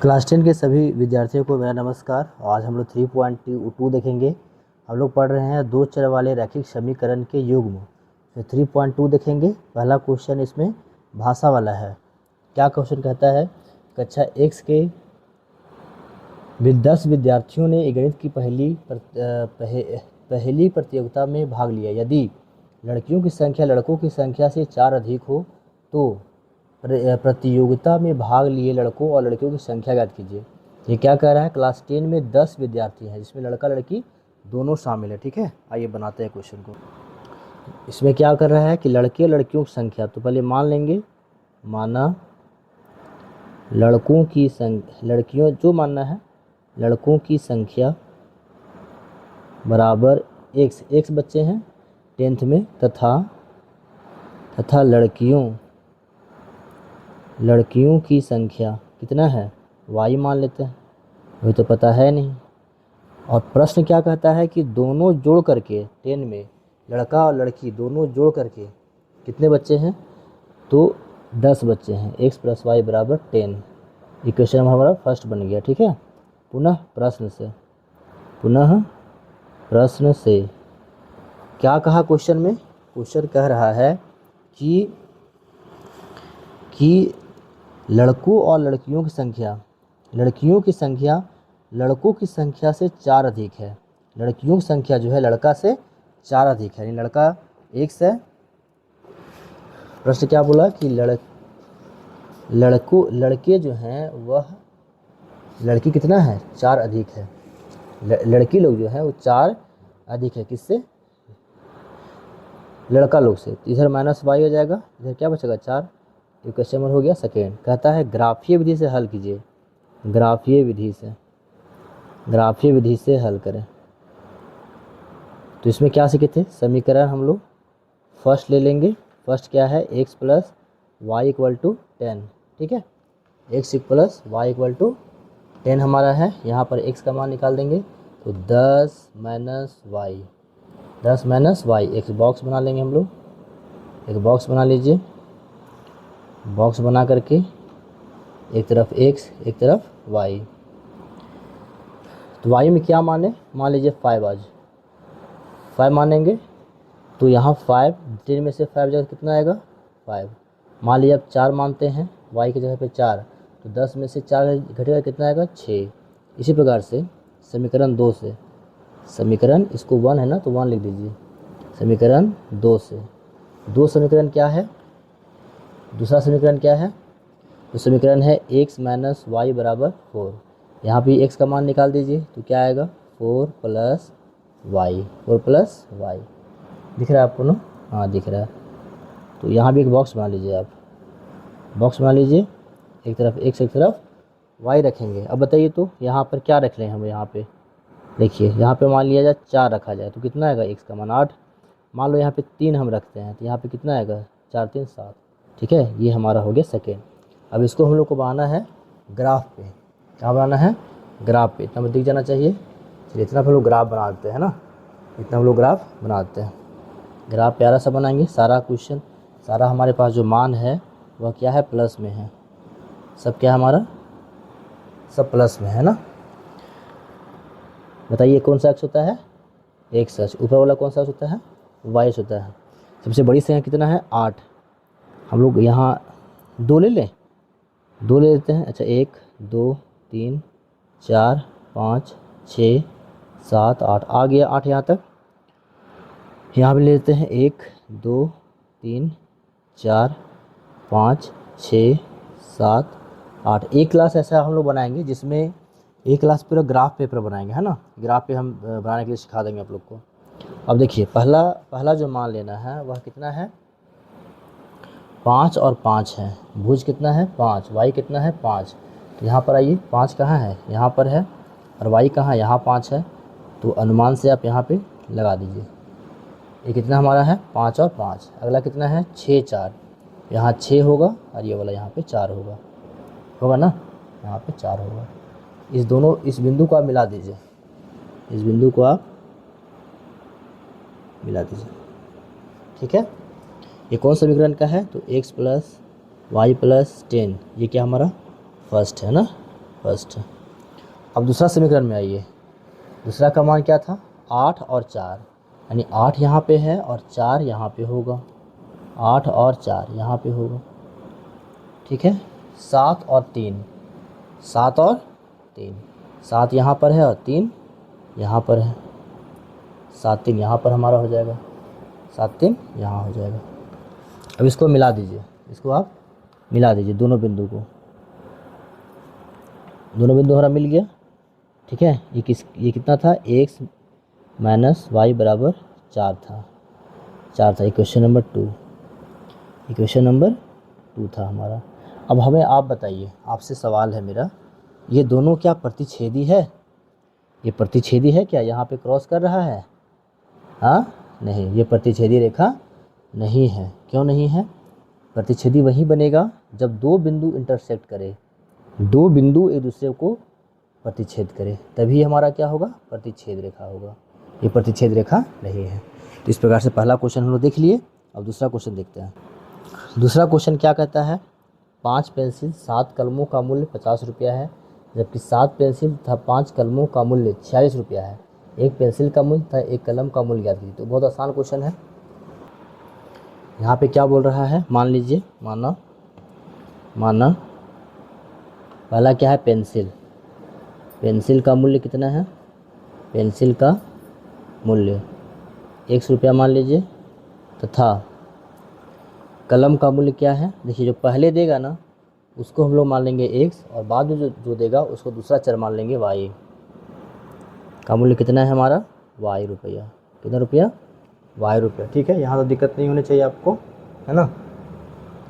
Class 10 के सभी विद्यार्थियों को मेरा नमस्कार। आज हम लोग 3.2 देखेंगे। हम लोग पढ़ रहे हैं दो चर वाले रैखिक समीकरण के युग्म। तो 3.2 देखेंगे। पहला क्वेश्चन इसमें भाषा वाला है। क्या क्वेश्चन कहता है? कक्षा x के 10 विद्यार्थियों ने गणित की पहली प्रतियोगिता में भाग लिया। यदि लड़कियों की संख्या लड़कों की संख्या से 4 अधिक हो तो प्रतियोगिता में भाग लिए लड़कों और लड़कियों की संख्या ज्ञात कीजिए। ये क्या कह रहा है? क्लास 10 में 10 विद्यार्थी हैं जिसमें लड़का लड़की दोनों शामिल है। ठीक है, आइए बनाते हैं क्वेश्चन को। इसमें क्या कर रहा है कि लड़के और लड़कियों की संख्या, तो पहले मान लेंगे, माना लड़कों की संख्या, लड़कियों जो मानना है, लड़कों की संख्या बराबर x बच्चे हैं 10th में, तथा लड़कियों की संख्या कितना है? y मान लेते हैं, वही तो पता है नहीं। और प्रश्न क्या कहता है कि दोनों जोड़ करके 10 में लड़का और लड़की दोनों जोड़ करके कितने बच्चे हैं? तो 10 बच्चे हैं। x + y = 10। इक्वेशन हमारा फर्स्ट बन गया। ठीक है, पुनः प्रश्न से क्या कहा क्वेश्चन में? क्वेश्चन कह रहा है कि लड़कों और लड़कियों की संख्या, लड़कियों की संख्या लड़कों की संख्या से 4 अधिक है। लड़कियों की संख्या जो है लड़का से 4 अधिक है, यानी लड़का x है। प्रश्न क्या बोला कि लड़के जो हैं वह लड़की कितना है? 4 अधिक है। लड़की लोग जो है वो 4 अधिक है किससे? लड़का लोग से। इधर -y हो जाएगा, इधर क्या बचेगा? 4। ये क्वेश्चन नंबर हो गया सेकेंड। कहता है ग्राफीय विधि से हल कीजिए। ग्राफीय विधि से हल करें। तो इसमें क्या सीखे थे? समीकरण हम लोग फर्स्ट ले लेंगे। फर्स्ट क्या है? x + y = 10। ठीक है, x + y = 10 हमारा है। यहाँ पर x का मान निकाल देंगे तो 10 - y। एक बॉक्स बना लेंगे हम लोग। एक बॉक्स बना लीजिए। बॉक्स बना करके एक तरफ x एक तरफ y। तो y में क्या माने? मान लीजिए 5 आज 5 मानेंगे तो यहाँ 5 10 में से 5 जगह कितना आएगा? 5। मान लीजिए आप 4 मानते हैं y की जगह पे 4, तो 10 में से 4 घटेगा कितना आएगा? 6। इसी प्रकार से समीकरण 2 से, समीकरण इसको 1 है ना तो 1 लिख दीजिए। समीकरण 2 से, दो समीकरण क्या है? दूसरा समीकरण क्या है? तो समीकरण है x - y = 4। यहाँ भी x का मान निकाल दीजिए तो क्या आएगा? 4 + y। दिख रहा है आपको ना? हाँ दिख रहा है। तो यहाँ भी एक बॉक्स बना लीजिए। आप बॉक्स बना लीजिए, एक तरफ x एक तरफ y रखेंगे। अब बताइए तो यहाँ पर क्या रख लें हम? यहाँ पे देखिए, यहाँ पे मान लिया जाए 4 रखा जाए तो कितना आएगा? x का मान 8। मान लो यहाँ पे 3 हम रखते हैं तो यहाँ पे कितना आएगा? 4 3 7। ठीक है, ये हमारा हो गया सेकेंड। अब इसको हम लोग को बनाना है ग्राफ पे। क्या बनाना है? ग्राफ पे। इतना दिख जाना चाहिए। चलिए इतना हम लोग ग्राफ बना देते हैं ना, इतना हम लोग ग्राफ बना देते हैं। ग्राफ प्यारा सा बनाएंगे। सारा क्वेश्चन, सारा हमारे पास जो मान है वह क्या है? प्लस में है। सब क्या है हमारा? सब प्लस में है ना। बताइए कौन सा x होता है? x सच। ऊपर वाला कौन सा होता है? y होता है। सबसे बड़ी संख्या कितना है? 8। हम लोग यहाँ 2 ले लें, 2 ले लेते हैं। अच्छा 1 2 3 4 5 6 7 8 आ गया 8 यहाँ तक। यहाँ भी ले लेते हैं 1 2 3 4 5 6 7 8। एक क्लास ऐसा हम लोग बनाएंगे जिसमें एक क्लास पूरा ग्राफ पेपर बनाएंगे, है ना। ग्राफ पे हम बनाने के लिए सिखा देंगे आप लोग को। अब देखिए पहला जो मान लेना है वह कितना है? 5 और 5 है। भुज कितना है? 5। y कितना है? 5। तो यहाँ पर आइए, 5 कहाँ है? यहाँ पर है। और y कहाँ है? यहाँ 5 है। तो अनुमान से आप यहाँ पे लगा दीजिए। ये कितना हमारा है? 5 और 5। अगला कितना है? 6 4। यहाँ 6 होगा और ये वाला यहाँ पे 4 होगा ना। यहाँ पे 4 होगा। इस बिंदु को आप मिला दीजिए। इस बिंदु को आप मिला दीजिए। ठीक है, ये कौन समीकरण का है? तो x + y + 10। ये क्या हमारा? फर्स्ट है ना। फर्स्ट। अब दूसरा समीकरण में आइए। दूसरा का मान क्या था? 8 और 4, यानी 8 यहाँ पे है और 4 यहाँ पे होगा। 8 और 4 यहाँ पे होगा, ठीक है। 7 और 3, 7 और 3, 7 यहाँ पर है और 3 यहाँ पर है। 7 3 यहाँ पर हमारा हो जाएगा, 7 3 यहाँ हो जाएगा। अब इसको मिला दीजिए, इसको आप मिला दीजिए दोनों बिंदु को। दोनों बिंदु हमारा मिल गया, ठीक है। ये कितना था? x माइनस वाई बराबर 4 था, 4 था। इक्वेशन नंबर 2, इक्वेशन नंबर 2 था हमारा। अब हमें आप बताइए, आपसे सवाल है मेरा, ये दोनों क्या प्रतिच्छेदी है? ये प्रतिच्छेदी है क्या? यहाँ पे क्रॉस कर रहा है? हाँ, नहीं, ये प्रतिच्छेदी रेखा नहीं है। क्यों नहीं है? प्रतिच्छेदी वहीं बनेगा जब दो बिंदु इंटरसेक्ट करे, दो बिंदु एक दूसरे को प्रतिच्छेद करे, तभी हमारा क्या होगा? प्रतिच्छेद रेखा होगा। ये प्रतिच्छेद रेखा नहीं है। तो इस प्रकार से पहला क्वेश्चन हम लोग देख लिए। अब दूसरा क्वेश्चन देखते हैं। दूसरा क्वेश्चन क्या कहता है? 5 पेंसिल 7 कलमों का मूल्य 50 रुपया है, जबकि 7 पेंसिल तथा 5 कलमों का मूल्य 46 रुपया है। एक पेंसिल का मूल्य तथा एक कलम का मूल्य ज्ञात कीजिए। तो बहुत आसान क्वेश्चन है। यहाँ पे क्या बोल रहा है? मान लीजिए, माना पहला क्या है? पेंसिल। पेंसिल का मूल्य कितना है? पेंसिल का मूल्य 100 रुपया मान लीजिए, तथा कलम का मूल्य क्या है? देखिए, जो पहले देगा ना उसको हम लोग मान लेंगे x, और बाद में जो देगा उसको दूसरा चर मान लेंगे y। का मूल्य कितना है हमारा? y रुपया। कितना रुपया? y रुपया, ठीक है। यहाँ तो दिक्कत नहीं होनी चाहिए आपको, है ना?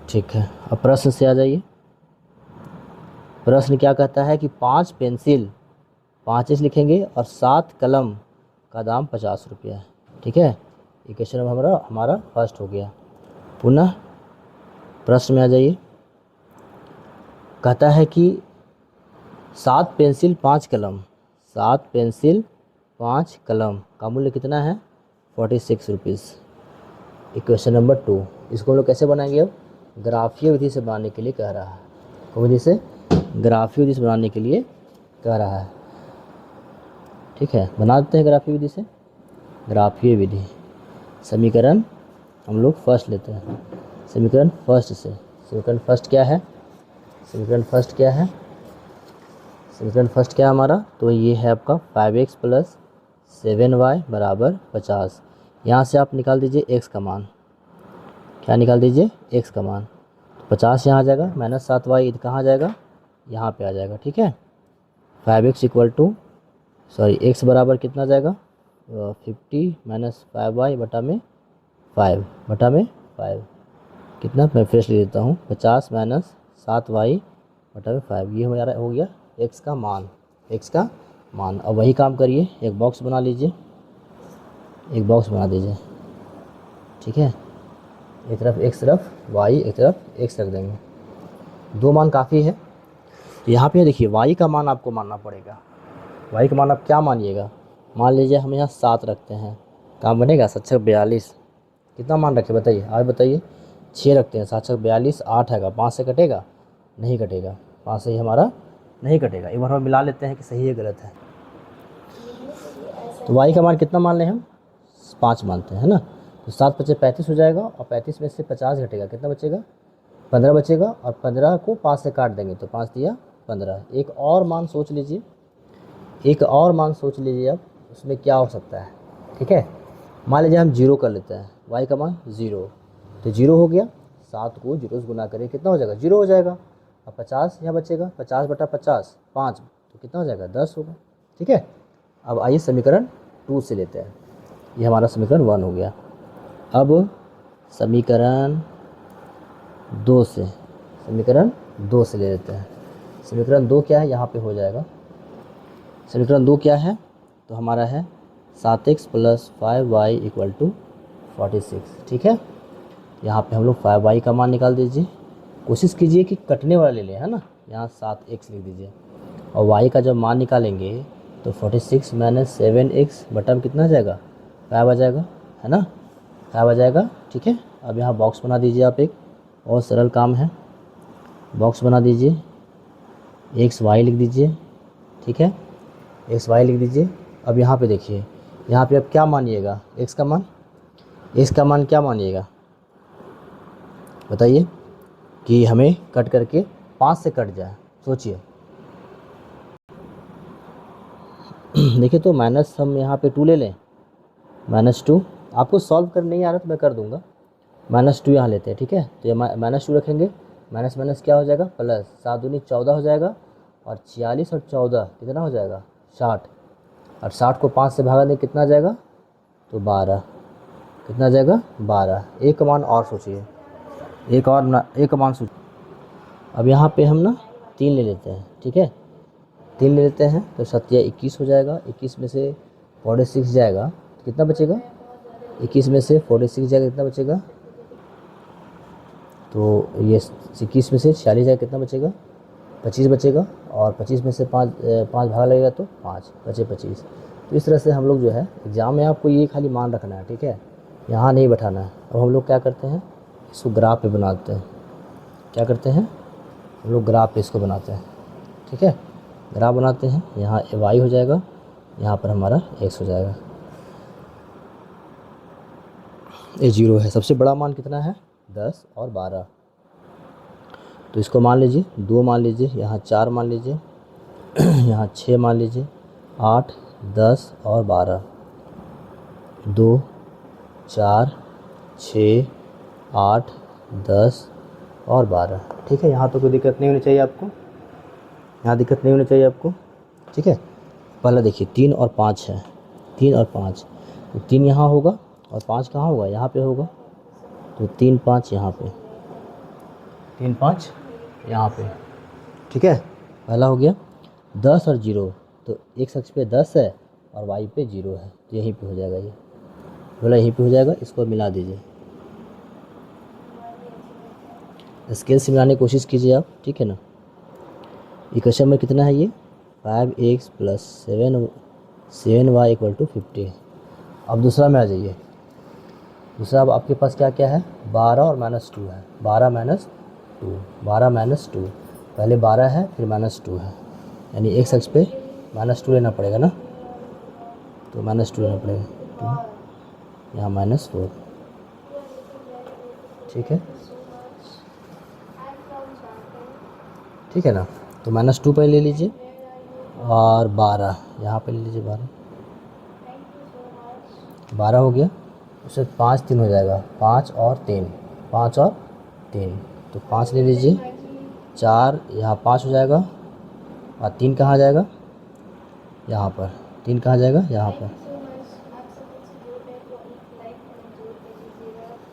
ठीक है। अब प्रश्न से आ जाइए। प्रश्न क्या कहता है कि 5 पेंसिल, 5 लिखेंगे, और 7 कलम का दाम 50 रुपया है, ठीक है। इक्वेशन हमारा फर्स्ट हो गया। पुनः प्रश्न में आ जाइए। कहता है कि 7 पेंसिल 5 कलम, 7 पेंसिल 5 कलम का मूल्य कितना है? 46 रुपीज़। इक्वेशन नंबर 2, इसको हम लोग कैसे बनाएंगे? अब ग्राफीय विधि से बनाने के लिए कह रहा है। कौन विधि से? ग्राफीय विधि से बनाने के लिए कह रहा है, ठीक है। बना देते हैं ग्राफीय विधि से। ग्राफीय विधि, समीकरण हम लोग फर्स्ट लेते हैं। समीकरण फर्स्ट से, समीकरण फर्स्ट क्या है? समीकरण फर्स्ट क्या है? समीकरण फर्स्ट क्या है हमारा? तो ये है आपका 5x प्लस 7y बराबर 50। यहाँ से आप निकाल दीजिए x का मान। क्या निकाल दीजिए? x का मान। तो 50 यहाँ आ जाएगा, माइनस 7y कहाँ आ जाएगा? यहाँ पे आ जाएगा, ठीक है। 5x equal to, sorry, x बराबर कितना आ जाएगा? 50 माइनस 5y बटा में 5 कितना? मैं फ्रेश ले लेता हूँ। 50 माइनस 7y बटा में 5, ये हमारा हो गया x का मान, x का मान। अब वही काम करिए, एक बॉक्स बना लीजिए, एक बॉक्स बना दीजिए, ठीक है। एक तरफ x तरफ y, एक तरफ x रख देंगे। दो मान काफ़ी है। तो यहाँ पे देखिए y का मान आपको मानना पड़ेगा। y का मान आप क्या मानिएगा? मान लीजिए हम यहाँ 7 रखते हैं, काम बनेगा? 7 छक 42, कितना मान रखे बताइए? आज बताइए। 6 रखते हैं, 7 छक 42, 8 है, 5 से कटेगा? नहीं कटेगा, 5 से ही हमारा नहीं कटेगा। एक बार हम मिला लेते हैं कि सही है गलत है। तो y का मान कितना मान लें हम? 5 मानते हैं, है ना। तो 7 बचे 35 हो जाएगा, और 35 में से 50 घटेगा, कितना बचेगा? 15 बचेगा, और 15 को 5 से काट देंगे तो 5 दिया 15। एक और मान सोच लीजिए, एक और मान सोच लीजिए अब उसमें क्या हो सकता है, ठीक है। मान लीजिए हम 0 कर लेते हैं, y का मान 0, तो 0 हो गया। 7 को 0 से गुना करें, कितना हो जाएगा? 0 हो जाएगा। अब 50 यहाँ बचेगा, 50 बटा 50 5, तो कितना हो जाएगा? 10 होगा, ठीक है। अब आइए समीकरण 2 से लेते हैं। ये हमारा समीकरण 1 हो गया। अब समीकरण 2 से, समीकरण 2 से ले लेते हैं। समीकरण 2 क्या है? यहाँ पे हो जाएगा। समीकरण 2 क्या है? तो हमारा है 7x plus 5y equal to 46, ठीक है। यहाँ पे हम लोग 5y का मान निकाल दीजिए। कोशिश कीजिए कि कटने वाला ले लें, है ना। यहाँ 7x लिख दीजिए, और y का जब मान निकालेंगे तो 46 माइनस 7x बटा में कितना आ जाएगा? 5 आ जाएगा, है ना। 5 आ जाएगा, ठीक है। अब यहाँ बॉक्स बना दीजिए आप, एक और सरल काम है। बॉक्स बना दीजिए, एक्स वाई लिख दीजिए, ठीक है, एक्स वाई लिख दीजिए। अब यहाँ पे देखिए, यहाँ पे अब क्या मानिएगा, एक्स का मान, एक्स का मान क्या मानिएगा बताइए, कि हमें कट करके 5 से कट जाए। सोचिए देखिए, तो माइनस हम यहाँ पे 2 ले लें, -2। आपको सॉल्व कर नहीं आ रहा तो मैं कर दूंगा। -2 यहाँ लेते हैं, ठीक है। तो ये -2 रखेंगे, माइनस माइनस क्या हो जाएगा, प्लस, 7 दूनी 14 हो जाएगा, और 46 और 14 कितना हो जाएगा, 60। और 60 को 5 से भागा दें कितना आ जाएगा, तो 12। कितना आ जाएगा, 12। एक मान और सोचिए, एक मान सोचिए। अब यहाँ पे हम ना 3 ले लेते हैं, ठीक है, 3 ले लेते हैं, तो 7 या 21 हो जाएगा। 21 में से 46 जाएगा तो कितना बचेगा, 21 में से 46 जाएगा कितना बचेगा, तो ये 21 में से 46 जाएगा कितना बचेगा, 25 बचेगा। और 25 में से 5 भागा लगेगा तो 5 बचे 25। तो इस तरह से हम लोग जो है एग्ज़ाम में आपको ये खाली मान रखना है, ठीक है, यहाँ नहीं बैठाना है। अब हम लोग क्या करते हैं, इसको ग्राफ पे बनाते हैं। क्या करते हैं हम लोग, ग्राफ पे इसको बनाते हैं, ठीक है, ग्राफ बनाते हैं। यहाँ वाई हो जाएगा, यहाँ पर हमारा एक्स हो जाएगा। ये 0 है, सबसे बड़ा मान कितना है, 10 और 12। तो इसको मान लीजिए 2 मान लीजिए, यहाँ 4 मान लीजिए, यहाँ 6 मान लीजिए, 8, 10 और 12। 2, 4, 6, 8, 10 और 12, ठीक है। यहाँ तो कोई दिक्कत नहीं होनी चाहिए आपको, यहाँ दिक्कत नहीं होनी चाहिए आपको, ठीक है। पहला देखिए 3 और 5 है, 3 और 5, तो 3 यहाँ होगा और 5 कहाँ होगा, यहाँ पे होगा। तो 3, 5 यहाँ पे, 3, 5 यहाँ पे, ठीक है, पहला हो गया। 10 और 0, तो एक्स अक्ष पे 10 है और वाई पे 0 है, तो यहीं पे हो जाएगा, ये बोला यहीं पे हो जाएगा। इसको मिला दीजिए, स्केल से मिलाने की कोशिश कीजिए आप, ठीक है ना। इक्वेशन में कितना है ये, 5x + 7y = 50। अब दूसरा में आ जाइए। दूसरा अब आपके पास क्या क्या है, 12 और -2 है, 12 - 2, 12 - 2, पहले 12 है फिर -2 है, यानी एक्स अक्ष पे -2 लेना पड़ेगा ना, तो -2 लेना पड़ेगा, 2 यहाँ -4, ठीक है, ठीक है ना। तो -2 पहले ले लीजिए और 12 यहाँ पे ले लीजिए, 12 हो गया। उससे 5 3 हो जाएगा, 5 और 3, 5 और 3, तो 5 ले लीजिए, 4 यहाँ 5 हो जाएगा, और 3 कहाँ जाएगा, यहाँ पर, 3 कहाँ जाएगा, यहाँ पर।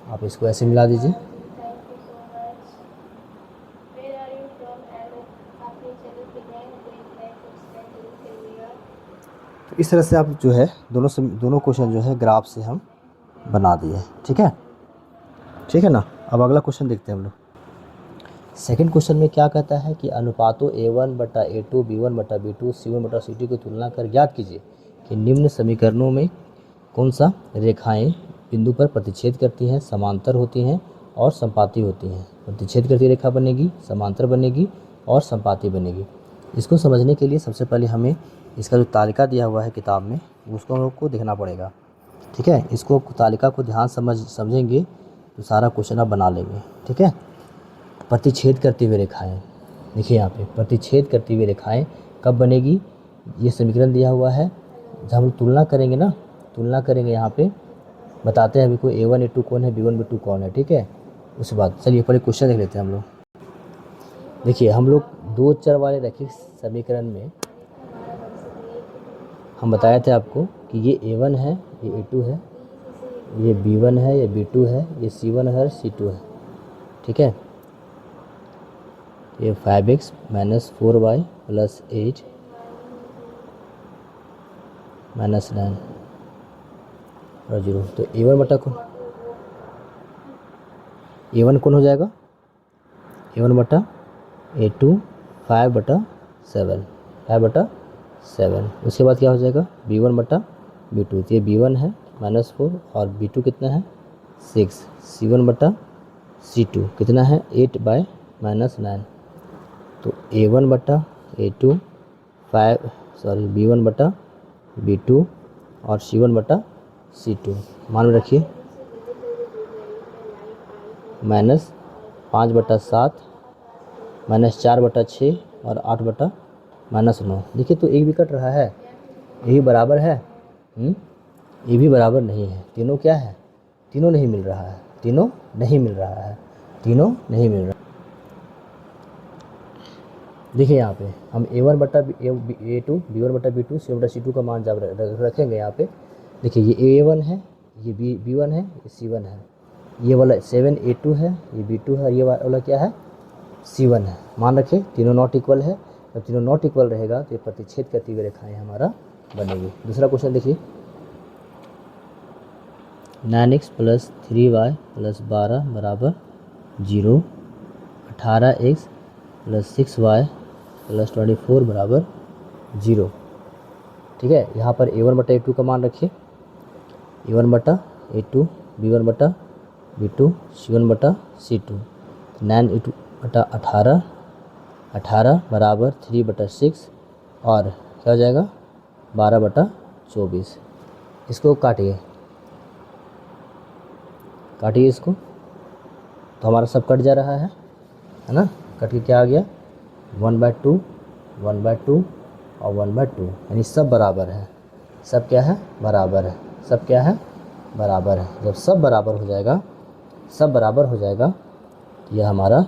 आप इसको ऐसे मिला दीजिए, तो इस तरह से आप जो है दोनों क्वेश्चन जो है ग्राफ से हम बना दिए, ठीक है, ठीक है ना। अब अगला क्वेश्चन देखते हैं हम लोग। सेकंड क्वेश्चन में क्या कहता है कि अनुपातों A1/A2, B1/B2, C1/C2 की तुलना कर ज्ञात कीजिए कि निम्न समीकरणों में कौन सा रेखाएं बिंदु पर प्रतिच्छेद करती हैं, समांतर होती हैं और संपाती होती हैं। प्रतिच्छेद करती रेखा बनेगी, समांतर बनेगी और संपाती बनेगी। इसको समझने के लिए सबसे पहले हमें इसका जो तालिका दिया हुआ है किताब में उसको हम लोग को देखना पड़ेगा, ठीक है। इसको तालिका को ध्यान समझेंगे तो सारा क्वेश्चन आप बना लेंगे, ठीक है। प्रतिच्छेद करती हुई रेखाएं, देखिए यहाँ पे प्रतिच्छेद करती हुई रेखाएं कब बनेगी, ये समीकरण दिया हुआ है। जब हम तुलना करेंगे ना, तुलना करेंगे यहाँ पे बताते हैं अभी को A1 A2 कौन है, B1 B2 कौन है, ठीक है। उसके बाद चलिए पहले क्वेश्चन देख लेते हैं हम लोग। देखिए हम लोग 2 चर वाले रैखिक समीकरण में हम बताए थे आपको कि ये A1 है, ये A2 है, ये B1 है, ये B2 है, ये C1 है, C2 है, ठीक है। ये 5x - 4y + 8 - 9 और 0, तो A1 कौन हो जाएगा, A1/A2 5/7, 5/7। उसके बाद क्या हो जाएगा, B1/B2, तो ये B1 है -4 और B2 कितना है 6, C1/C2 कितना है 8/-9, तो A1/A2 A2 B1 बटा B2 और C1 बटा C2 मान में रखिए। -5/7 -4/6 और 8/-9। देखिए तो एक भी कट रहा है, ये भी बराबर है, ये भी बराबर नहीं है। तीनों क्या है? तीनों नहीं मिल रहा है, तीनों नहीं मिल रहा है, तीनों नहीं मिल रहा। देखिए यहाँ पे हम A1 बटा A2 B1 बटा B2 C1 बटा C2 का मान जब रखेंगे यहाँ पे, देखिए ये A1 है, ये B1 है, ये C1 है, ये वाला 7 A2 है, ये B2 है और ये वाला क्या है? C1 है। मान रखें तीनों नॉट इक्वल है। जब तीनों नॉट इक्वल रहेगा तो ये प्रतिच्छेद करती हुई रेखाएँ हमारा बनेगी। दूसरा क्वेश्चन देखिए, 9x + 3y + 12 बराबर 0, 18x + 6y + 24 बराबर 0। ठीक है, यहाँ पर A1 बटा A2 का मान रखिए, A1 बटा A2 B1 बटा B2 C1 बटा C2। 9 बटा 18, 18 बराबर 3/6 और क्या हो जाएगा? 12/24। इसको काटिए, काटिए इसको, तो हमारा सब कट जा रहा है ना? कट के क्या आ गया? 1/2 1/2 और 1/2, यानी सब बराबर है। सब क्या है? बराबर है। सब क्या है? बराबर है। जब सब बराबर हो जाएगा, सब बराबर हो जाएगा तो यह हमारा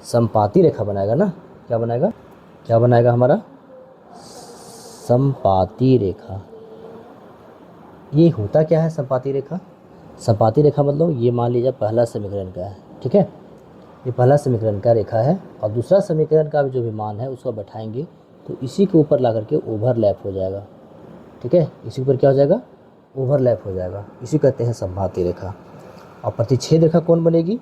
समपाती रेखा बनाएगा ना? क्या बनाएगा? क्या बनाएगा हमारा? समपाती रेखा। ये होता क्या है समपाती रेखा? समपाती रेखा मतलब ये मान लीजिए पहला समीकरण का है, ठीक है, ये पहला समीकरण का रेखा है और दूसरा समीकरण का भी जो भी मान है उसको बैठाएंगे तो इसी के ऊपर ला करके ओवरलैप हो जाएगा। ठीक है, इसी ऊपर क्या हो जाएगा? ओवरलैप हो जाएगा। इसी कहते हैं समपाती रेखा। और प्रतिच्छेद रेखा कौन बनेगी?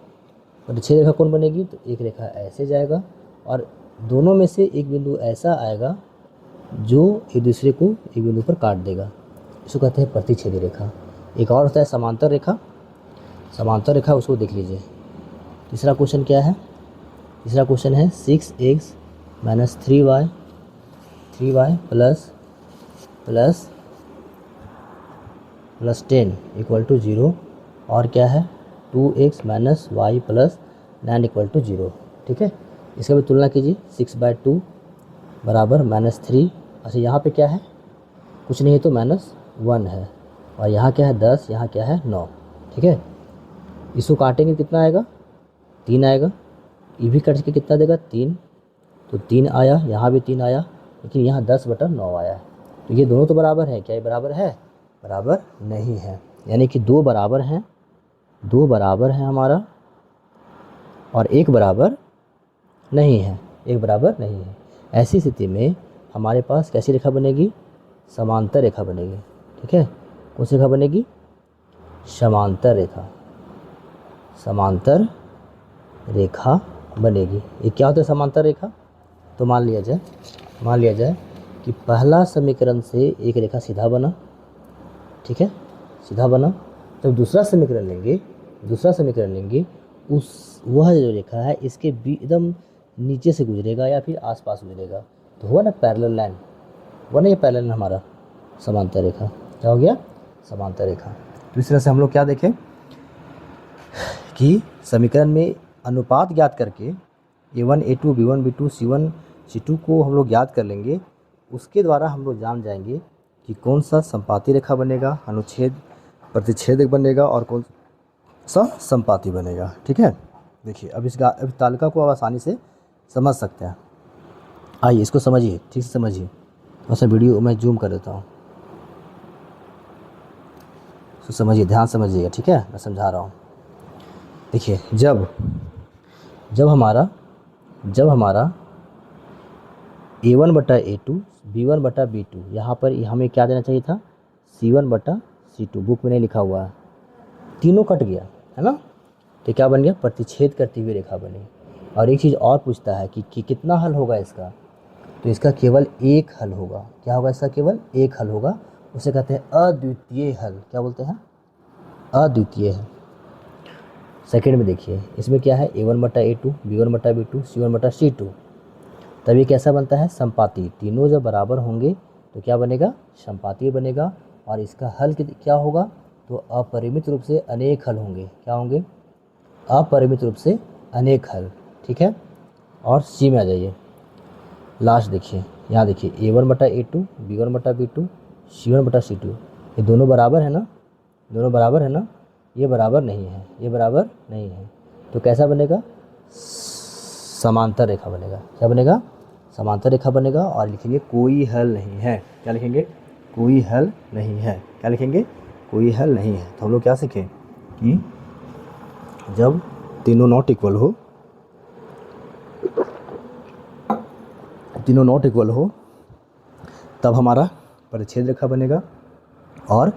प्रतिच्छेद रेखा कौन बनेगी? तो एक रेखा ऐसे जाएगा और दोनों में से एक बिंदु ऐसा आएगा जो एक दूसरे को एक बिंदु पर काट देगा, इसको कहते हैं प्रतिच्छेदी रेखा। एक और होता है समांतर रेखा। समांतर रेखा उसको देख लीजिए। तीसरा क्वेश्चन क्या है? तीसरा क्वेश्चन है 6x - 3y प्लस 10 = 0 और क्या है? 2x - y + 9 = 0। ठीक है, इसका भी तुलना कीजिए। 6/2 बराबर -3। अच्छा यहाँ पे क्या है? कुछ नहीं है तो -1 है और यहाँ क्या है? 10, यहाँ क्या है? 9। ठीक है, इसको काटेंगे कितना आएगा? 3 आएगा। ये भी कट के कितना देगा? 3। तो 3 आया, यहाँ भी 3 आया, लेकिन यहाँ 10/9 आया है। तो ये दोनों तो बराबर है। क्या ये बराबर है? बराबर नहीं है। यानी कि दो बराबर हैं, दो बराबर हैं हमारा और एक बराबर नहीं है, एक बराबर नहीं है। ऐसी स्थिति में हमारे पास कैसी रेखा बनेगी? समांतर रेखा बनेगी। ठीक है, कौन सी रेखा बनेगी? समांतर रेखा। समांतर रेखा बनेगी। ये क्या होता है समांतर रेखा? तो मान लिया जाए कि पहला समीकरण से एक रेखा सीधा बना, ठीक है, सीधा बना। जब दूसरा समीकरण लेंगे उस वह जो रेखा है इसके एकदम नीचे से गुजरेगा या फिर आसपास गुजरेगा, तो हुआ ना पैरेलल लाइन, हुआ ना ये पैरेलल लाइन हमारा समांतर रेखा। क्या हो गया? समांतर रेखा। तो इस तरह से हम लोग क्या देखें कि समीकरण में अनुपात ज्ञात करके A1 A2 B1 B2 C1 C2 को हम लोग ज्ञात कर लेंगे। उसके द्वारा हम लोग जान जाएंगे कि कौन सा समपाती रेखा बनेगा, अनुच्छेद प्रतिच्छेदक बनेगा और कौन सा समपाती बनेगा। ठीक है, देखिए अब इस तालिका को आप आसानी से समझ सकते हैं। आइए इसको समझिए, ठीक से समझिए। थोड़ा सा वीडियो मैं जूम कर देता हूँ, तो समझिए, ध्यान समझिएगा। ठीक है, मैं समझा रहा हूँ। देखिए जब हमारा A1 बटा A2 B1 बटा B2, यहाँ पर हमें क्या देना चाहिए था? C1 बटा C2। बुक में नहीं लिखा हुआ है, तीनों कट गया है ना, तो क्या बन गया? प्रतिच्छेद करती हुई रेखा बनी। और एक चीज़ और पूछता है कि कितना हल होगा इसका, तो इसका केवल एक हल होगा। क्या होगा? इसका केवल एक हल होगा। उसे कहते हैं अद्वितीय हल। क्या बोलते हैं? अद्वितीय हल। सेकेंड में देखिए, इसमें क्या है? A1 बटा A2 B1 बटा B2 C1 बटा C2। तब ये कैसा बनता है, समपाती। तीनों जब बराबर होंगे तो क्या बनेगा, समपाती बनेगा। और इसका हल क्या होगा, तो अपरिमित रूप से अनेक हल होंगे। क्या होंगे, अपरिमित रूप से अनेक हल। ठीक है। और सी में आ जाइए, लास्ट देखिए, यहाँ देखिए A1/A2, B1/B2, C1/C2, ये दोनों बराबर है ना, दोनों बराबर है ना, ये बराबर नहीं है, ये बराबर नहीं है। तो कैसा बनेगा, समांतर रेखा बनेगा। क्या बनेगा, समांतर रेखा बनेगा। और लिखेंगे कोई हल नहीं है। क्या लिखेंगे, कोई हल नहीं है। क्या लिखेंगे, कोई हल नहीं है। तो हम लोग क्या सीखें कि जब तीनों नॉट इक्वल हो, तीनों नॉट इक्वल हो तब हमारा परिच्छेद रेखा बनेगा और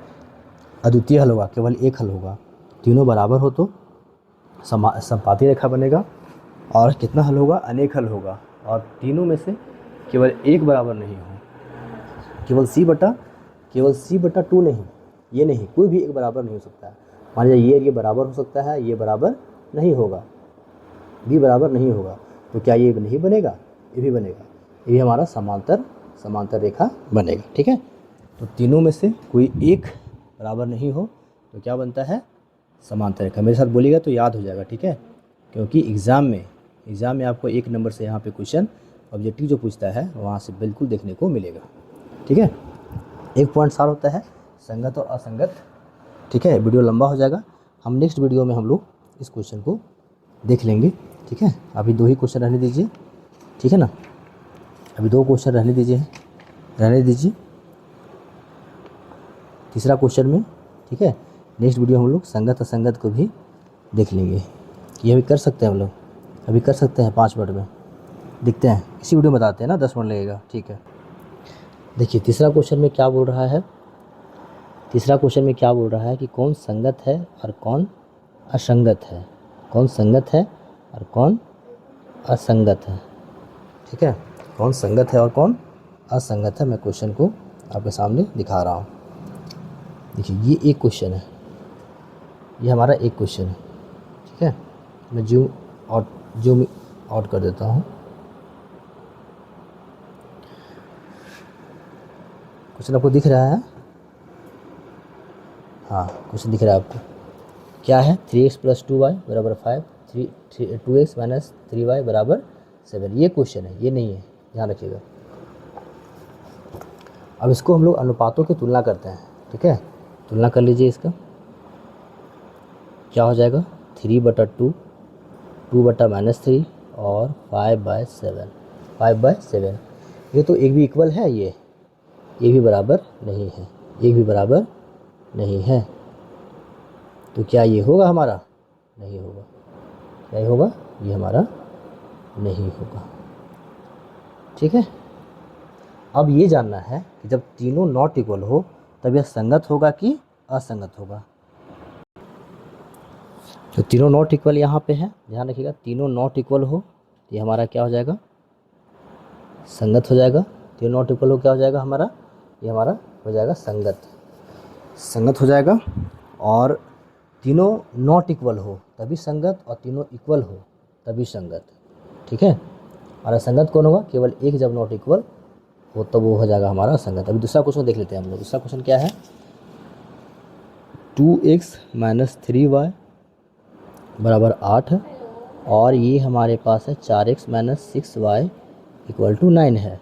अद्वितीय हल होगा, केवल एक हल होगा। तीनों बराबर हो तो समपाती रेखा बनेगा। और कितना हल होगा, अनेक हल होगा। और तीनों में से केवल एक बराबर नहीं हो, केवल C/2 नहीं, ये नहीं, कोई भी एक बराबर नहीं हो सकता है। मान लीजिए ये बराबर हो सकता है, ये बराबर नहीं होगा, भी बराबर नहीं होगा। तो क्या ये नहीं बनेगा, ये भी बनेगा। ये हमारा समांतर रेखा बनेगा। ठीक है। तो तीनों में से कोई एक बराबर नहीं हो तो क्या बनता है, समांतर रेखा। मेरे साथ बोलिएगा तो याद हो जाएगा। ठीक है। क्योंकि एग्ज़ाम में आपको 1 नंबर से यहाँ पे क्वेश्चन ऑब्जेक्टिव जो पूछता है वहाँ से बिल्कुल देखने को मिलेगा। ठीक है। 1.7 होता है संगत और असंगत। ठीक है। वीडियो लंबा हो जाएगा, हम नेक्स्ट वीडियो में हम लोग इस क्वेश्चन को देख लेंगे। ठीक है। अभी 2 ही क्वेश्चन रहने दीजिए। ठीक है ना, अभी 2 क्वेश्चन रहने दीजिए तीसरा क्वेश्चन में। ठीक है। नेक्स्ट वीडियो हम लोग संगत असंगत को भी देख लेंगे। ये अभी कर सकते हैं हम लोग, अभी कर सकते हैं 5 मिनट में, देखते हैं इसी वीडियो में बताते हैं ना, 10 मिनट लगेगा। ठीक है। देखिए तीसरा क्वेश्चन में क्या बोल रहा है, तीसरा क्वेश्चन में क्या बोल रहा है कि कौन संगत है और कौन असंगत है, कौन संगत है और कौन असंगत है। ठीक है। कौन संगत है और कौन असंगत है, मैं क्वेश्चन को आपके सामने दिखा रहा हूँ। देखिए ये एक क्वेश्चन है, ये हमारा एक क्वेश्चन है। ठीक है। मैं जूम आउट कर देता हूँ। क्वेश्चन आपको दिख रहा है, हाँ क्वेश्चन दिख रहा है आपको। क्या है, 3x + 2y = 5, 2x - 3y = 7। ये क्वेश्चन है, ये नहीं है, ध्यान रखिएगा। अब इसको हम लोग अनुपातों की तुलना करते हैं। ठीक है। तुलना कर लीजिए, इसका क्या हो जाएगा, 3/2, 2/-3 और 5/7, 5/7। ये तो एक भी इक्वल है, ये भी बराबर नहीं है, एक भी बराबर नहीं है। तो क्या ये होगा हमारा, नहीं होगा। क्या ये होगा, ये हमारा नहीं होगा। ठीक है। अब ये जानना है कि जब तीनों नॉट इक्वल हो तब यह संगत होगा कि असंगत होगा। तो तीनों नॉट इक्वल यहाँ पे है, ध्यान रखिएगा। तीनों नॉट इक्वल हो तो ये हमारा क्या हो जाएगा, संगत हो जाएगा। तीनों नॉट इक्वल हो क्या हो जाएगा हमारा, ये हमारा हो जाएगा संगत हो जाएगा। और तीनों नॉट इक्वल हो तभी संगत, और तीनों इक्वल हो तभी संगत। ठीक है। और असंगत कौन होगा, केवल एक जब नॉट इक्वल हो तो वो हो जाएगा हमारा असंगत। अभी दूसरा क्वेश्चन देख लेते हैं हम लोग। दूसरा क्वेश्चन क्या है, 2x - 3y = 8 और ये हमारे पास है 4x - 6y = 9 है।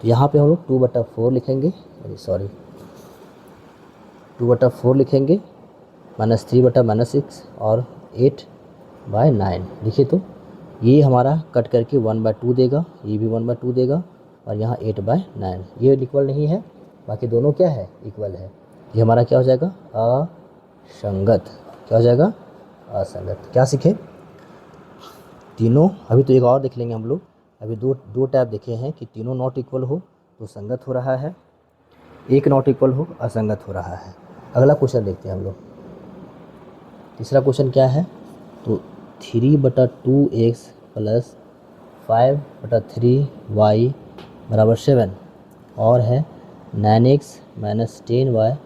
तो यहाँ पे हम लोग 2/4 लिखेंगे, सॉरी 2/4 लिखेंगे, -3/-6 और 8/9 लिखिए। तो ये हमारा कट करके 1/2 देगा, ये भी 1/2 देगा, और यहाँ 8/9। ये इक्वल नहीं है, बाकी दोनों क्या है, इक्वल है। ये हमारा क्या हो जाएगा, असंगत। क्या हो जाएगा, असंगत। क्या सीखे, तीनों। अभी तो एक और देख लेंगे हम लोग। अभी दो टाइप देखे हैं कि तीनों नॉट इक्वल हो तो संगत हो रहा है, एक नॉट इक्वल हो असंगत हो रहा है। अगला क्वेश्चन देखते हैं हम लोग। तीसरा क्वेश्चन क्या है, तो 3/2x + 5/3y = 7 और है 9x - 10y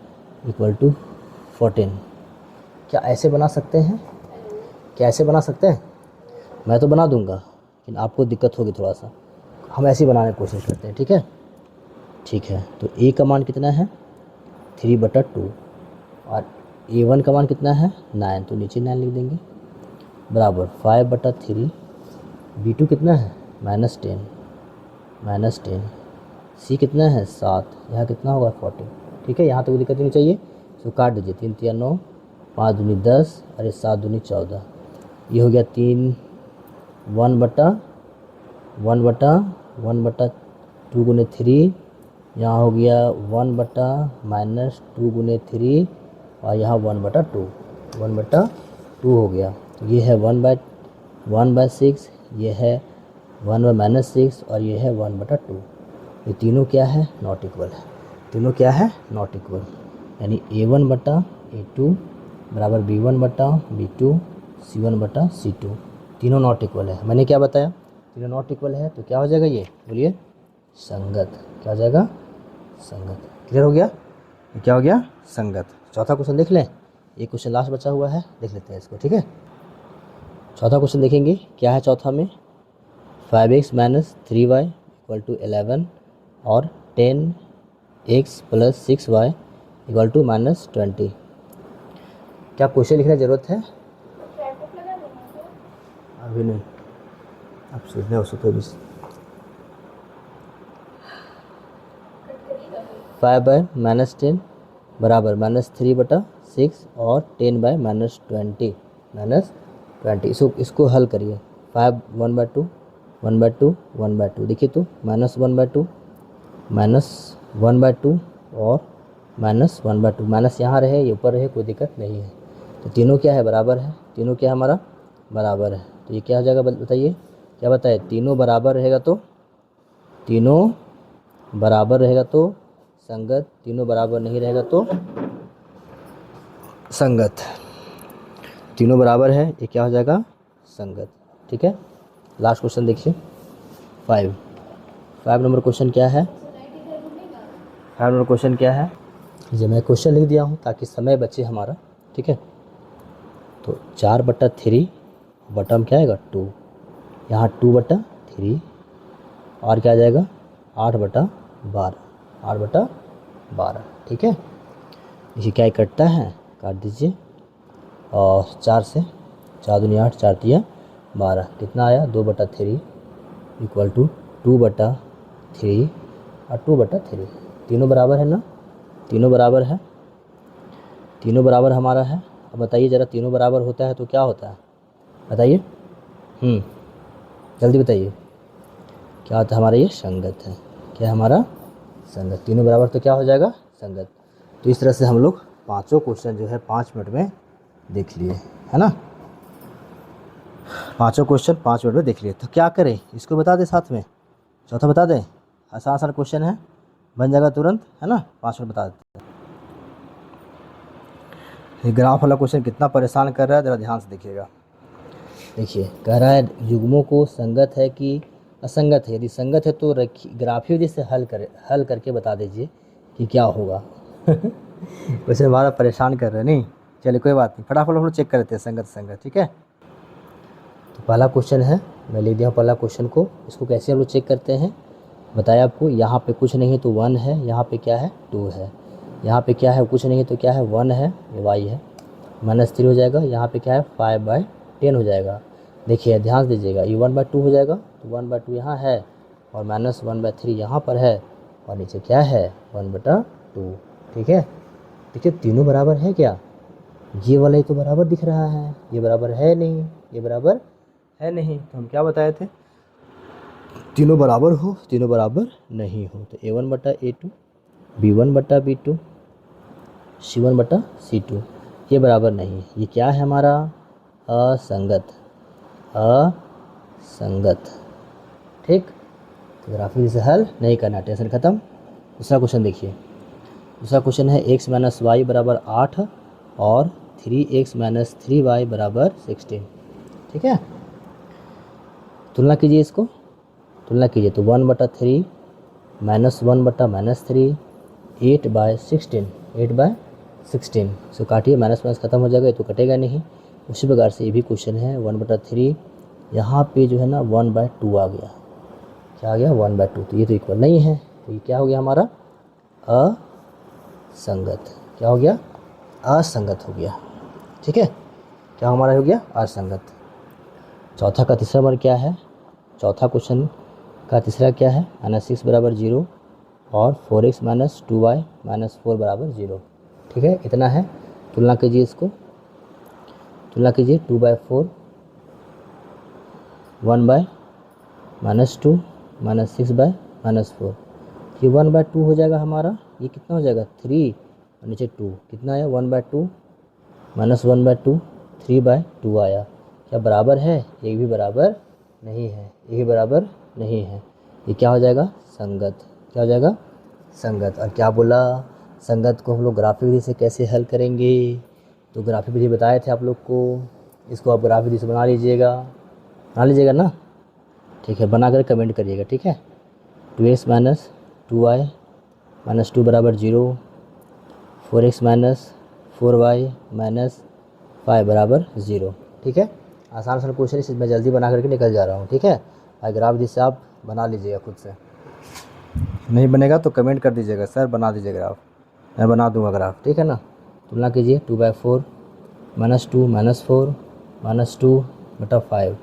= 14। क्या ऐसे बना सकते हैं, क्या ऐसे बना सकते हैं, मैं तो बना दूंगा लेकिन आपको दिक्कत होगी थोड़ा सा, हम ऐसे ही बनाने की कोशिश करते हैं, ठीक है। ठीक है, तो ए का मान कितना है 3/2 और A1 का मान कितना है 9, तो नीचे 9 लिख देंगे बराबर 5/3। B2 कितना है -10 C कितना है 7, यहाँ कितना होगा 40। ठीक है, यहाँ तो कोई दिक्कत नहीं चाहिए, इसको काट दीजिए 3 3 9, 5 दूनी 10 और 7 दूनी 14। ये हो गया 3 1/2 गुने 3, यहाँ हो गया 1/-2 गुने 3 और यहाँ 1/2 हो गया। तो ये है 1/6, ये है 1/-6 और ये है 1/2। ये तीनों क्या है नॉट इक्वल है, तीनों क्या है नॉट इक्वल, यानी A1/A2 बराबर B1/B2 C1/C2, तीनों नॉट इक्वल है। मैंने क्या बताया, तीनों नॉट इक्वल है तो क्या हो जाएगा, ये बोलिए संगत। क्या हो जाएगा संगत। क्लियर हो गया, ये क्या हो गया संगत। चौथा क्वेश्चन देख लें, एक क्वेश्चन लास्ट बचा हुआ है, देख लेते हैं इसको, ठीक है। चौथा क्वेश्चन देखेंगे क्या है चौथा में, 5x - 3y = 11 और 10x + 6y = -20। क्या क्वेश्चन लिखने की ज़रूरत है? अभी नहीं, अब सीखने हो तो भी 5/-10 बराबर -3/6 और 10/-20 इसको हल करिए। 5 1/2 1/2 1/2, देखिए तो -1/2 -1/2 और -1/2, माइनस यहाँ रहे ये ऊपर रहे कोई दिक्कत नहीं है। तो तीनों क्या है बराबर है, तीनों क्या हमारा बराबर है। तो ये क्या हो जाएगा बताइए, क्या बताए, तीनों बराबर रहेगा तो संगत, तीनों बराबर नहीं रहेगा तो संगत। तीनों बराबर है, ये क्या हो जाएगा संगत। ठीक है, लास्ट क्वेश्चन देखिए 5 नंबर क्वेश्चन क्या है, 5 नंबर क्वेश्चन क्या है, ये मैं क्वेश्चन लिख दिया हूँ ताकि समय बचे हमारा। ठीक है, तो 4/3 बटम क्या आएगा 2, यहाँ 2/3 और क्या आ जाएगा 8/12। ठीक है, इसे क्या कटता है, काट दीजिए और 4 से 4 दूनी 8 4 तिया 12, कितना आया 2/3 = 2/3 और 2/3। तीनों बराबर है ना, तीनों बराबर है, तीनों बराबर हमारा है। अब बताइए ज़रा, तीनों बराबर होता है तो क्या होता है बताइए, जल्दी बताइए क्या होता है हमारा, ये संगत है। क्या हमारा संगत, तीनों बराबर तो क्या हो जाएगा संगत। तो इस तरह से हम लोग पाँचों क्वेश्चन जो है 5 मिनट में देख लिए, है ना, पाँचों क्वेश्चन 5 मिनट में देख लिए। तो क्या करें, इसको बता दें साथ में, चौथा बता दें, आसान क्वेश्चन है, बन जाएगा तुरंत, है ना, 5 मिनट बता देते हैं। ये ग्राफ वाला क्वेश्चन कितना परेशान कर रहा है, ज़रा ध्यान से देखिएगा। देखिए कह रहा है युग्मों को संगत है कि असंगत है, यदि संगत है तो ग्राफीय विधि से हल करके बता दीजिए कि क्या होगा। वैसे हमारा परेशान कर रहे हैं, नहीं चलिए कोई बात नहीं, फटाफट हम लोग चेक कर लेते हैं संगत। ठीक है, तो पहला क्वेश्चन है, मैं लिख दिया पहला क्वेश्चन को, इसको कैसे हम लोग चेक करते हैं बताया आपको। यहाँ पे कुछ नहीं है तो 1 है, यहाँ पे क्या है 2 है, यहाँ पे क्या है कुछ नहीं है तो क्या है 1 है, ये y है, -3 हो जाएगा, यहाँ पे क्या है 5/10 हो जाएगा। देखिए ध्यान दीजिएगा, ये 1/2 हो जाएगा, तो 1/2 यहाँ है और -1/3 यहाँ पर है और नीचे क्या है 1/2। ठीक है, देखिए तीनों बराबर है क्या, ये वाला ही तो बराबर दिख रहा है, ये बराबर है नहीं, ये बराबर है नहीं, तो हम क्या बताए थे, तीनों बराबर हो तीनों बराबर नहीं हो। तो A1/A2 B1/B2 C1/C2 ये बराबर नहीं है, ये क्या है हमारा असंगत। ठीक, तो ग्राफिक से हल नहीं करना, टेंशन खत्म। दूसरा क्वेश्चन देखिए, दूसरा क्वेश्चन है x - y = 8 और 3x - 3y = 16। ठीक है, तुलना कीजिए, इसको तुलना कीजिए तो 1/3 -1/-3 8/16 सो काटिए, माइनस खत्म हो जाएगा, ये तो कटेगा नहीं। उसी प्रकार से ये भी क्वेश्चन है 1/3, यहाँ पे जो है ना 1/2 आ गया, क्या आ गया 1/2, तो ये तो इक्वल नहीं है, तो ये क्या हो गया हमारा असंगत। क्या हो गया? असंगत हो गया। ठीक है, क्या हमारा हो गया? असंगत। चौथा का तीसरा वर्ग क्या है? चौथा क्वेश्चन का तीसरा क्या है? -6 बराबर 0 और 4x - 2y - 4 बराबर 0। ठीक है, इतना है। तुलना कीजिए इसको, तुलना कीजिए 2/4 1/-2 -6/-4, ये 1/2 हो जाएगा हमारा। ये कितना हो जाएगा? 3 और नीचे 2, कितना आया? 1/2 -1/2 3/2 आया। क्या बराबर है? ये भी बराबर नहीं है, ये भी बराबर नहीं है। ये क्या हो जाएगा? संगत। क्या हो जाएगा? संगत। और क्या बोला? संगत को हम लोग ग्राफिक विधि से कैसे हल करेंगे? तो ग्राफिक विधि बताए थे आप लोग को, इसको आप ग्राफिक विधि से बना लीजिएगा, बना लीजिएगा ना? ठीक है, बना कर कमेंट करिएगा। ठीक है, 2x - 2y - 2 बराबर 0, 4x - 4y - 5 बराबर 0। ठीक है, आसान सा क्वेश्चन इसे मैं जल्दी बना करके निकल जा रहा हूँ। ठीक है, ग्राफ जिससे आप बना लीजिएगा खुद से, नहीं बनेगा तो कमेंट कर दीजिएगा, सर बना दीजिए ग्राफ, मैं बना दूंगा ग्राफ। ठीक है ना? तुलना कीजिए 2/4 -2 -4 -2 बटा 5,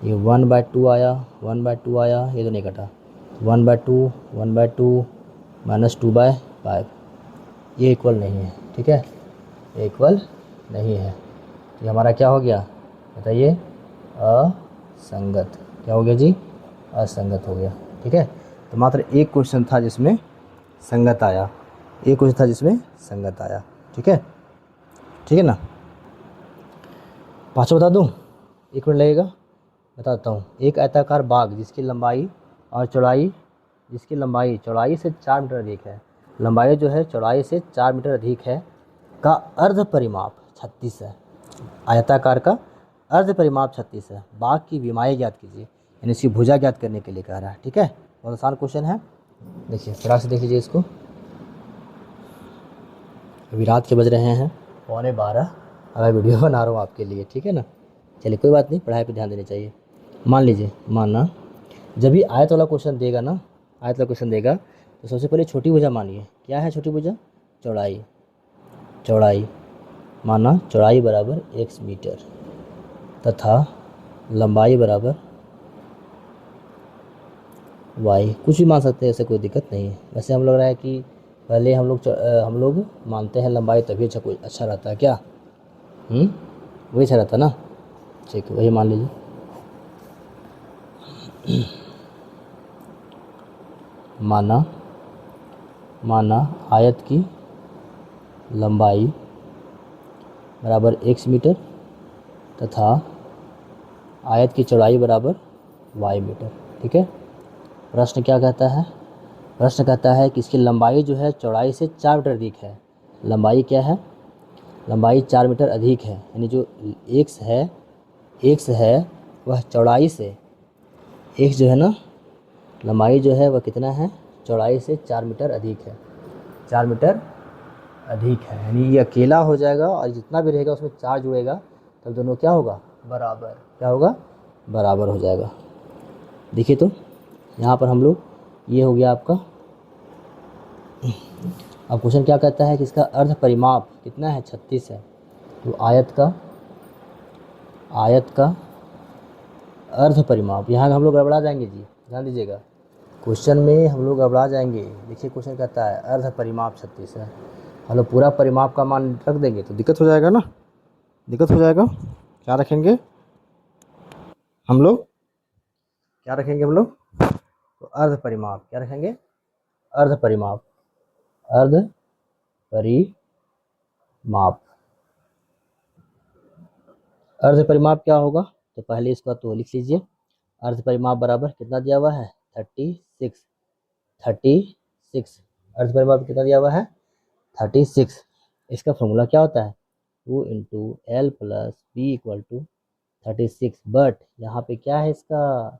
ये 1/2 आया, 1/2 आया, ये तो नहीं कटा, 1/2 1/2 -2/5, ये इक्वल नहीं है। ठीक है, ये इक्वल नहीं है, ये हमारा क्या हो गया बताइए? असंगत। क्या हो गया जी? असंगत हो गया। ठीक है, तो मात्र एक क्वेश्चन था जिसमें संगत आया, एक क्वेश्चन था जिसमें संगत आया। ठीक है, ठीक है ना? पाँचों बता दूँ? एक मिनट लगेगा, बताता हूँ। एक आयताकार बाग जिसकी लंबाई और चौड़ाई, जिसकी लंबाई चौड़ाई से 4 मीटर अधिक है, लंबाई जो है चौड़ाई से 4 मीटर अधिक है, का अर्ध परिमाप 36 है। आयताकार का अर्ध परिमाप 36 है। बाग की विमाएँ ज्ञात कीजिए, यानी इसकी भुजा ज्ञात करने के लिए कह रहा है। ठीक है, बहुत आसान क्वेश्चन है। देखिए थोड़ा सा देख लीजिए इसको। अभी रात के बज रहे हैं 11:15, मैं वीडियो बना रहा हूँ आपके लिए। ठीक है ना? चलिए कोई बात नहीं, पढ़ाई पे ध्यान देनी चाहिए। मान लीजिए, मानना जब भी आयत वाला क्वेश्चन देगा ना, आयत वाला क्वेश्चन देगा तो सबसे पहले छोटी भुजा मानिए। क्या है छोटी भुजा? चौड़ाई। चौड़ाई माना चौड़ाई बराबर x मीटर तथा लंबाई बराबर y, कुछ भी मान सकते हैं, ऐसे कोई दिक्कत नहीं है। वैसे हम लग रहा है कि पहले हम लोग मानते हैं लंबाई, तभी अच्छा रहता है क्या? वही अच्छा रहता ना? ठीक है, वही मान लीजिए। माना आयत की लंबाई बराबर x मीटर तथा आयत की चौड़ाई बराबर y मीटर। ठीक है, प्रश्न क्या कहता है? प्रश्न कहता है कि इसकी लंबाई जो है चौड़ाई से 4 मीटर अधिक है। लंबाई क्या है? लंबाई 4 मीटर अधिक है, यानी जो x है वह चौड़ाई से, x जो है ना, लंबाई जो है वह कितना है? चौड़ाई से 4 मीटर अधिक है, 4 मीटर अधिक है, यानी ये अकेला हो जाएगा और जितना भी रहेगा उसमें 4 जुड़ेगा, तब दोनों क्या होगा? बराबर। क्या होगा? बराबर हो जाएगा। देखिए तो यहाँ पर हम लोग, ये हो गया आपका। अब क्वेश्चन क्या कहता है कि इसका अर्ध परिमाप कितना है? 36 है। तो आयत का अर्ध परिमाप, यहाँ हम लोग गड़बड़ा जाएंगे जी, ध्यान दीजिएगा, क्वेश्चन में हम लोग गड़बड़ा जाएंगे। देखिए क्वेश्चन कहता है अर्ध परिमाप 36 है, हम लोग पूरा परिमाप का मान रख देंगे तो दिक्कत हो जाएगा ना, दिक्कत हो जाएगा। क्या रखेंगे हम लोग? क्या रखेंगे हम लोग? तो अर्ध परिमाप। क्या रखेंगे? अर्ध परिमाप। अर्ध परिमाप। अर्ध परिमाप क्या होगा? तो पहले इसका तो लिख लीजिए। अर्ध परिमाप बराबर कितना दिया हुआ है? 36। 36 अर्ध परिमाप कितना दिया हुआ है? 36। इसका फॉर्मूला क्या होता है? 2 × L + B = 36। बट यहाँ पे क्या है इसका?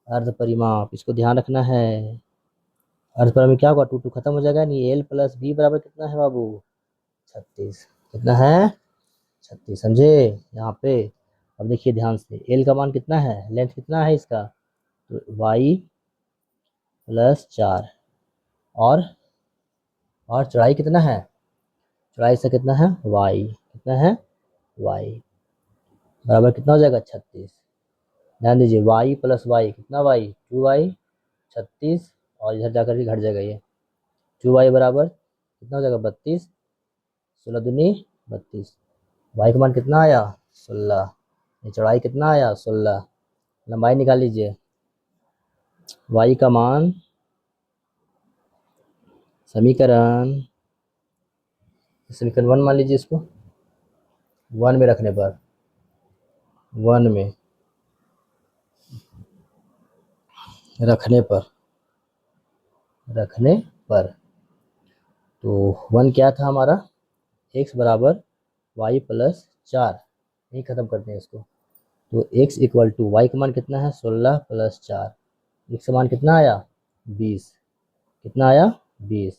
अर्ध परिमाप, इसको ध्यान रखना है। अर्ध परिमाप में क्या होगा? 2 खत्म हो जाएगा, नहीं। L + B बराबर कितना है बाबू? 36। कितना है? 36, समझे यहाँ पे? अब देखिए ध्यान से, L का मान कितना है? लेंथ कितना है इसका? तो y प्लस 4 और चौड़ाई कितना है, चौड़ाई से कितना है y, कितना है y बराबर कितना हो जाएगा 36। ध्यान दीजिए y प्लस वाई कितना y 2y 36 और इधर जाकर के घट जाएगा ये 2y बराबर कितना हो जाएगा 32, 16 दूनी 32, y का मान कितना आया 16, ये चौड़ाई कितना आया 16, लंबाई निकाल लीजिए y का मान समीकरण 1 मान लीजिए इसको 1 में रखने पर 1 में रखने पर तो 1 क्या था हमारा x बराबर y प्लस 4, यही ख़त्म करते हैं इसको। तो x इक्वल टू वाई का मान कितना है 16 प्लस 4, x का मान कितना आया 20, कितना आया 20।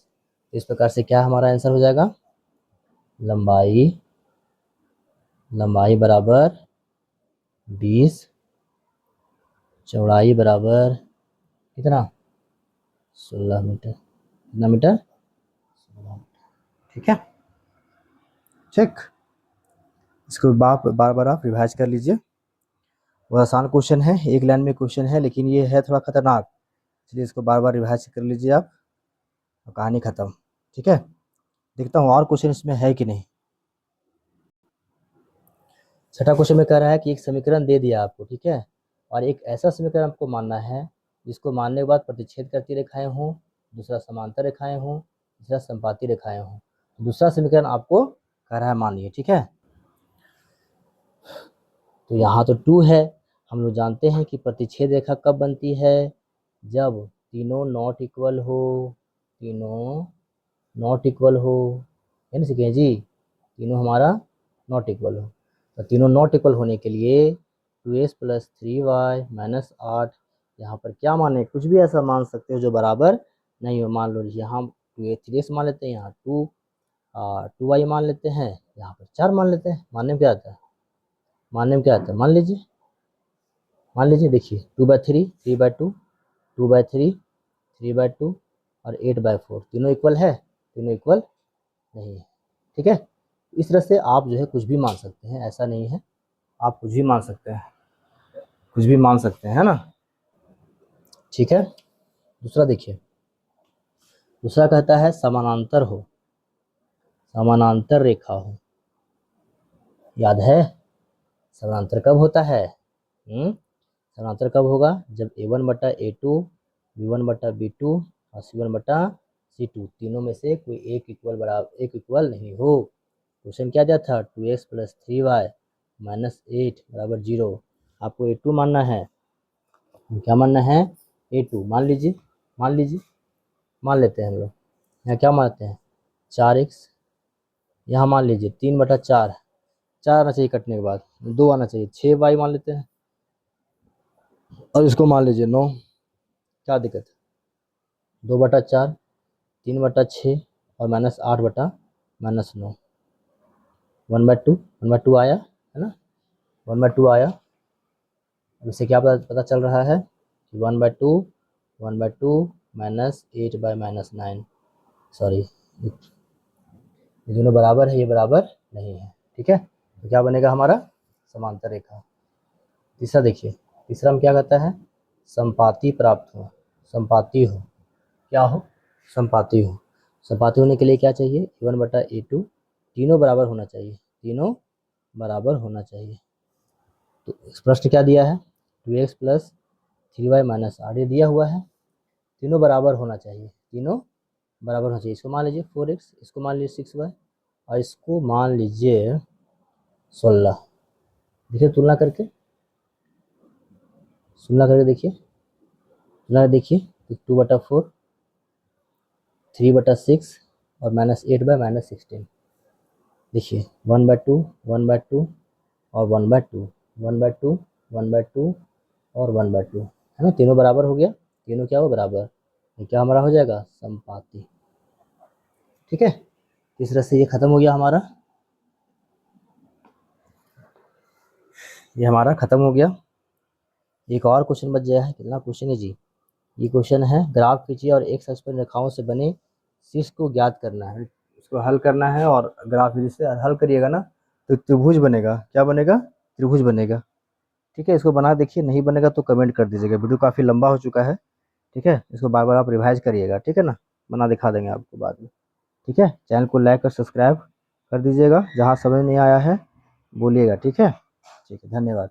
इस प्रकार से क्या हमारा आंसर हो जाएगा, लंबाई बराबर 20, चौड़ाई बराबर कितना 16 मीटर, कितना मीटर 16 मीटर। ठीक है, ठीक, इसको बार बार आप रिवाइज कर लीजिए। वो आसान क्वेश्चन है, एक लाइन में क्वेश्चन है, लेकिन ये है थोड़ा खतरनाक, इसलिए इसको बार बार रिवाइज कर लीजिए आप और कहानी ख़त्म। ठीक है, देखता हूँ और क्वेश्चन इसमें है कि नहीं। छठा क्वेश्चन में कह रहा है कि एक समीकरण दे दिया आपको, ठीक है, और एक ऐसा समीकरण आपको मानना है जिसको मानने के बाद प्रतिच्छेद करती रेखाएं हों, दूसरा समांतर रेखाएं हों, तीसरा संपाती रेखाएं हों। दूसरा समीकरण आपको कह रहा है मानिए, ठीक है। तो यहाँ तो 2 है, हम लोग जानते हैं कि प्रतिच्छेद रेखा कब बनती है, जब तीनों नॉट इक्वल हो, यानी सीखें जी, तीनों हमारा नॉट इक्वल हो। तो तीनों नॉट इक्वल होने के लिए 2s प्लस 3y माइनस 8, यहाँ पर क्या माने, कुछ भी ऐसा मान सकते हो जो बराबर नहीं हो। मान लो यहाँ 3s मान लेते हैं, यहाँ 2y मान लेते हैं, यहाँ पर 4 मान लेते हैं। मानने में क्या आता है, मान लीजिए देखिए 2/3, 3/2, 2/3, 3/2 और 8/4 तीनों इक्वल है, तीनों इक्वल नहीं है। ठीक है, इस तरह से आप जो है कुछ भी मान सकते हैं, ऐसा नहीं है, आप कुछ भी मान सकते हैं, है ना। ठीक है, दूसरा देखिए, दूसरा कहता है समानांतर रेखा हो। याद है समानांतर कब होता है, समानांतर कब होगा, जब a1/a2, b1/b2 और c1/c2 तीनों में से कोई एक इक्वल नहीं हो। क्वेश्चन क्या दिया था, 2x प्लस 3y माइनस 8 बराबर 0। आपको a2 मानना है, क्या मानना है a2, मान लेते हैं हम लोग। यहाँ क्या मानते हैं 4x, यहाँ मान लीजिए 3/4, 4 आना चाहिए कटने के बाद, 2 आना चाहिए, 6y मान लेते हैं, और इसको मान लीजिए 9, क्या दिक्कत है, 2/4, 3/6 और -8/-9, 1/2 आया है ना, 1/2 आया। अब इससे क्या पता चल रहा है कि 1/2 माइनस 8/-9, सॉरी ये दोनों बराबर है, ये बराबर नहीं है। ठीक है, तो क्या बनेगा हमारा समांतर रेखा। तीसरा देखिए, तीसरा में क्या कहता है, संपाती प्राप्त हो, क्या हो, संपाती होने के लिए क्या चाहिए, a1/a2 तीनों बराबर होना चाहिए। तो इस प्रश्न क्या दिया है, 2x प्लस 3y माइनस 8 ये दिया हुआ है, तीनों बराबर होना चाहिए, इसको मान लीजिए 4x, इसको मान लीजिए 6y और इसको मान लीजिए 16। देखिए तुलना करके देखिए, 2/4, 3/6 और -8/-16। देखिए 1/2 1/2 और 1/2 1/2 1/2 और 1/2 है ना, तीनों बराबर हो गया, तीनों क्या हो बराबर, ये क्या हमारा हो जाएगा संपाती। ठीक है, इस तरह से ये खत्म हो गया हमारा, एक और क्वेश्चन बच गया है। कितना क्वेश्चन है जी, ये क्वेश्चन है, ग्राफ खींचिए और एक अक्ष पर रेखाओं से बने शीर्ष को ज्ञात करना है। इसको हल करना है और ग्राफ से हल करिएगा ना तो त्रिभुज बनेगा। क्या बनेगा? त्रिभुज बनेगा। ठीक है, इसको बना देखिए, नहीं बनेगा तो कमेंट कर दीजिएगा। वीडियो काफ़ी लंबा हो चुका है। ठीक है, इसको बार बार आप रिवाइज करिएगा। ठीक है ना, बना दिखा देंगे आपको बाद में। ठीक है, चैनल को लाइक और सब्सक्राइब कर दीजिएगा। जहाँ समझ नहीं आया है बोलिएगा। ठीक है, धन्यवाद।